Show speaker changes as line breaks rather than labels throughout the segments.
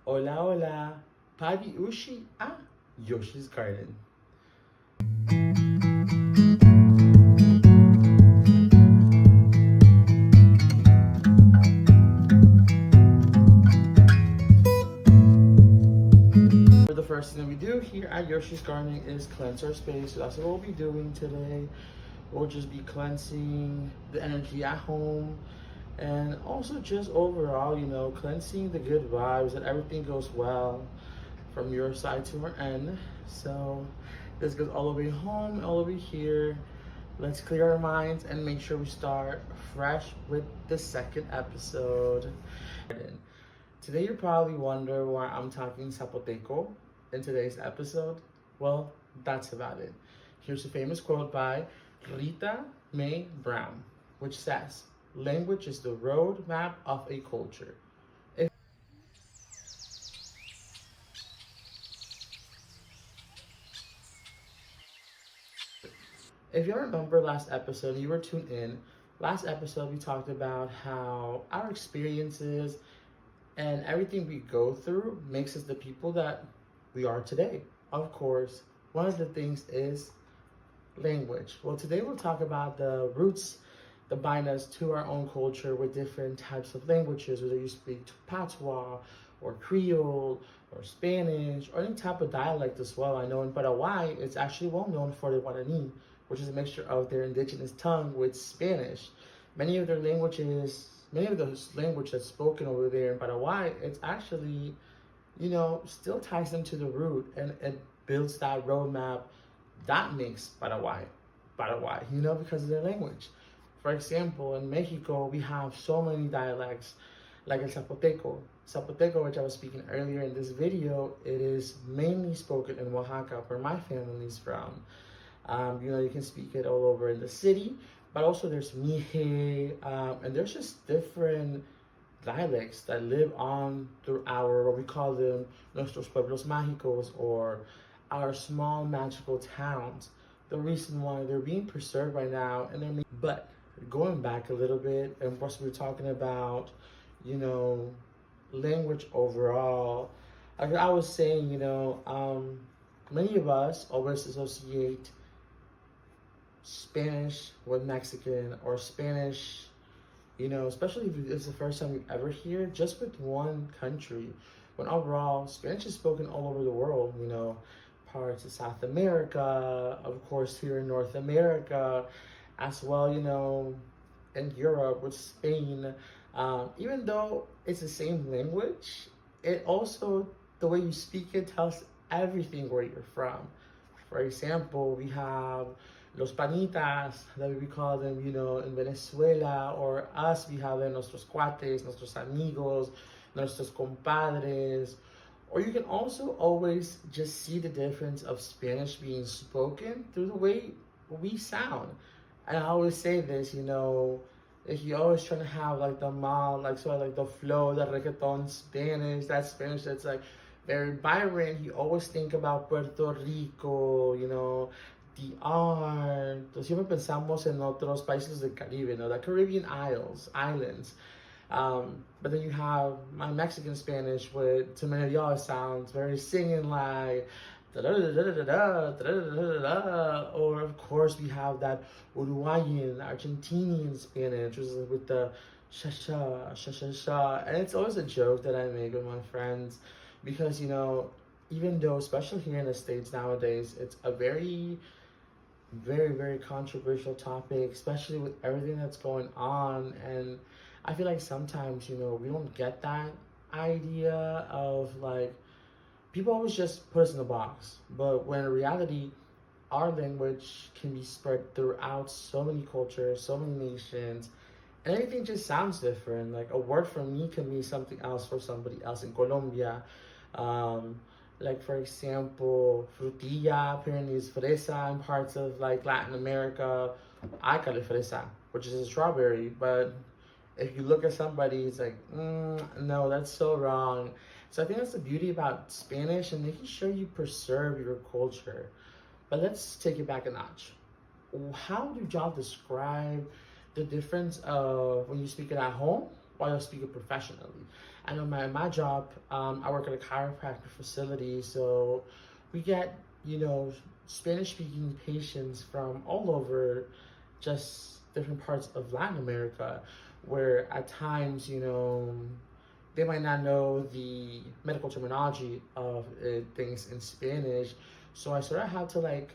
Hola, hola. Pagi Ushi a Yoshi's Garden. The first thing that we do here at Yoshi's Garden is cleanse our space. So that's what we'll be doing today. We'll just be cleansing the energy at home and also just overall, cleansing the good vibes that everything goes well from your side to our end. So this goes all the way home, all the way here. Let's clear our minds and make sure we start fresh with the second episode. Today you probably wonder why I'm talking Zapoteco in today's episode. Well, that's about it. Here's a famous quote by Rita Mae Brown, which says, "Language is the roadmap of a culture." If you remember last episode, you were tuned in. Last episode, we talked about how our experiences and everything we go through makes us the people that we are today. Of course, one of the things is language. Well, today we'll talk about the roots that bind us to our own culture with different types of languages, whether you speak Patois or Creole or Spanish or any type of dialect as well. I know in Paraguay, it's actually well known for the Guarani, which is a mixture of their indigenous tongue with Spanish. Many of their languages, many of those language that's spoken over there in Paraguay, it's actually, still ties them to the root and it builds that roadmap that makes Paraguay, because of their language. For example, in Mexico, we have so many dialects, like el Zapoteco. Zapoteco, which I was speaking earlier in this video, it is mainly spoken in Oaxaca, where my family is from. You can speak it all over in the city, but also there's Mije, and there's just different dialects that live on through what we call them, nuestros pueblos mágicos, or our small magical towns. The reason why they're being preserved right now, but going back a little bit, and what we're talking about, language overall. Like I was saying, many of us always associate Spanish with Mexican or Spanish, especially if it's the first time you ever hear, just with one country. When overall, Spanish is spoken all over the world, parts of South America, of course, here in North America, as well, in Europe with Spain. Even though it's the same language, it also, the way you speak it tells everything where you're from. For example, we have los panitas, that we call them, in Venezuela, or us, we have them, nuestros cuates, nuestros amigos, nuestros compadres. Or you can also always just see the difference of Spanish being spoken through the way we sound. And I always say this, if you're always trying to have like the the flow, the reggaeton Spanish, that Spanish that's like very vibrant, you always think about Puerto Rico, the R. Siempre pensamos en otros países del Caribe, the Caribbean islands. But then you have my Mexican Spanish with too many of y'all sounds very singing like da da da da da da da da. Or of course we have that Uruguayan, Argentinian Spanish, which is with the sha sha sha sha sha. And it's always a joke that I make with my friends because even though especially here in the States nowadays, it's a very very, very controversial topic, especially with everything that's going on. And I feel like sometimes, we don't get that idea of like, people always just put us in a box. But when in reality, our language can be spread throughout so many cultures, so many nations, and everything just sounds different. Like a word for me can mean something else for somebody else in Colombia. Like for example, frutilla apparently is fresa in parts of like Latin America. I call it fresa, which is a strawberry. But if you look at somebody, it's like, no, that's so wrong. So I think that's the beauty about Spanish and making sure you preserve your culture. But let's take it back a notch. How do y'all describe the difference of when you speak it at home while you speak it professionally? I know my job, I work at a chiropractic facility, so we get, Spanish speaking patients from all over, just different parts of Latin America, where at times, they might not know the medical terminology of things in Spanish. So I sort of have to like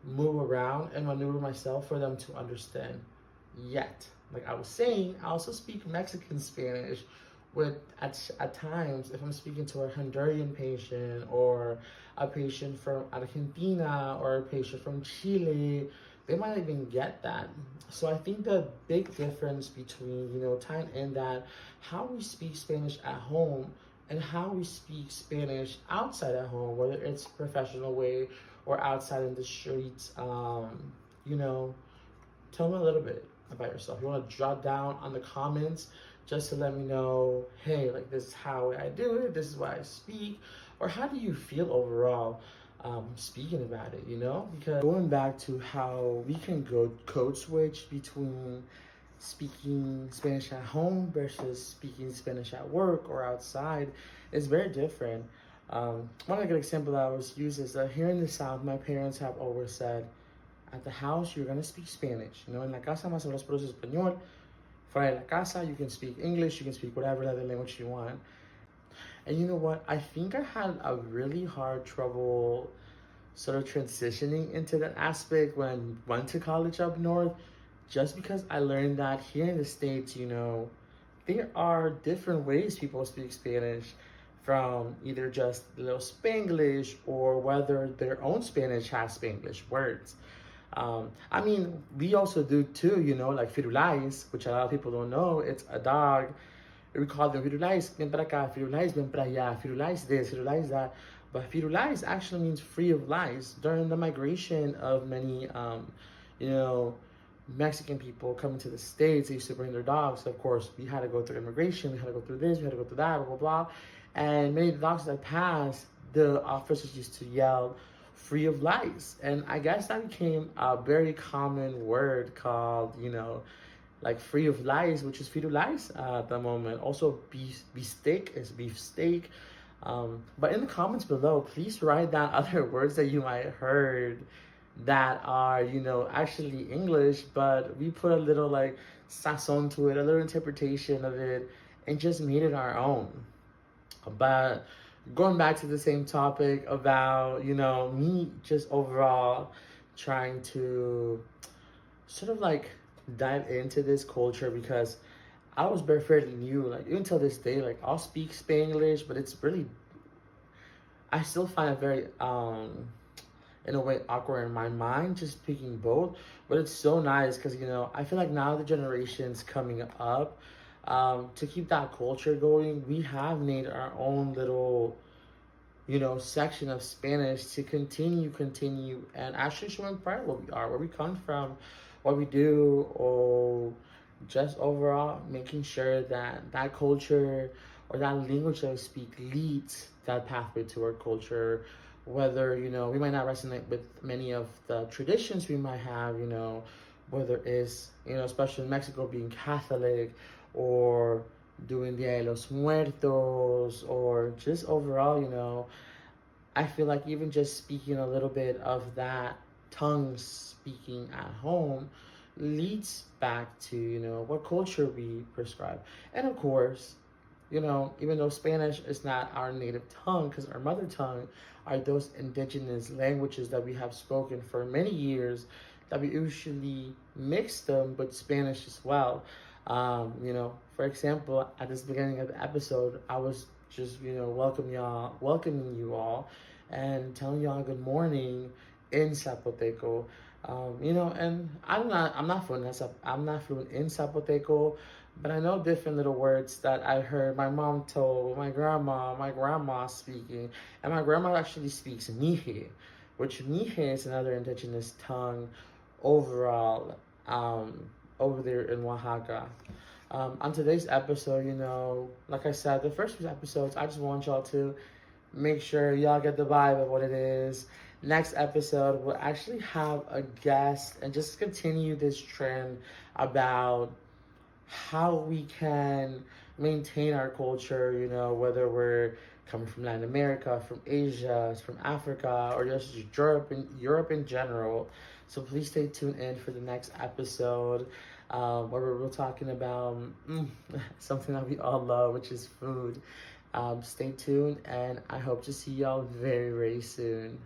move around and maneuver myself for them to understand. Yet, like I was saying, I also speak Mexican Spanish. With at times, if I'm speaking to a Honduran patient or a patient from Argentina or a patient from Chile, they might not even get that. So I think the big difference between, tying in that how we speak Spanish at home and how we speak Spanish outside at home, whether it's professional way or outside in the streets, you know, tell me a little bit about yourself. You want to jot down on the comments just to let me know, hey, like this is how I do it, this is why I speak, or how do you feel overall speaking about it, Because going back to how we can go code switch between speaking Spanish at home versus speaking Spanish at work or outside is very different. One good example that I always use is that here in the South, my parents have always said, at the house, you're gonna speak Spanish. En la casa más hablas por español. Fuera de la casa, you can speak English, you can speak whatever other language you want. And you know what? I think I had a really hard trouble sort of transitioning into that aspect when I went to college up north, just because I learned that here in the States, there are different ways people speak Spanish, from either just a little Spanglish or whether their own Spanish has Spanglish words. I mean, we also do too, like firulais, which a lot of people don't know. It's a dog. We call them firulais, ven para acá, firulais, ven para allá, firulais this, firulais that. But firulais actually means free of lies. During the migration of many, Mexican people coming to the States, they used to bring their dogs. Of course, we had to go through immigration, we had to go through this, we had to go through that, blah, blah, blah. And many of the dogs that passed, the officers used to yell, free of lice. And I guess that became a very common word called, like free of lice, which is firulais at the moment. Also, beef steak is beef steak. But in the comments below, please write down other words that you might have heard that are, actually English, but we put a little like sazon to it, a little interpretation of it, and just made it our own. But going back to the same topic about, me just overall trying to sort of like dive into this culture, because I was very fairly new, like even till this day, like I'll speak Spanglish, but it's really, I still find it very, in a way awkward in my mind, just speaking both. But it's so nice because, I feel like now the generations coming up, to keep that culture going, we have made our own little, section of Spanish to continue, and actually showing pride what we are, where we come from, what we do, or just overall making sure that that culture or that language that we speak leads that pathway to our culture. Whether, we might not resonate with many of the traditions we might have, whether it's, especially in Mexico, being Catholic, or doing Dia de los Muertos, or just overall, I feel like even just speaking a little bit of that tongue speaking at home leads back to, what culture we prescribe. And of course, even though Spanish is not our native tongue, because our mother tongue are those indigenous languages that we have spoken for many years, that we usually mix them with Spanish as well. For example, at this beginning of the episode, I was just, welcoming you all and telling y'all good morning in Zapoteco. And I'm not fluent in Zapoteco, but I know different little words that I heard my mom told my grandma speaking, and my grandma actually speaks Mije, which Mije is another indigenous tongue overall, over there in Oaxaca. On today's episode, like I said, the first few episodes, I just want y'all to make sure y'all get the vibe of what it is. Next episode, we'll actually have a guest and just continue this trend about how we can maintain our culture, you know, whether we're coming from Latin America, from Asia, from Africa, or just Europe in general. So please stay tuned in for the next episode, where we're talking about something that we all love, which is food. Stay tuned, and I hope to see y'all very, very soon.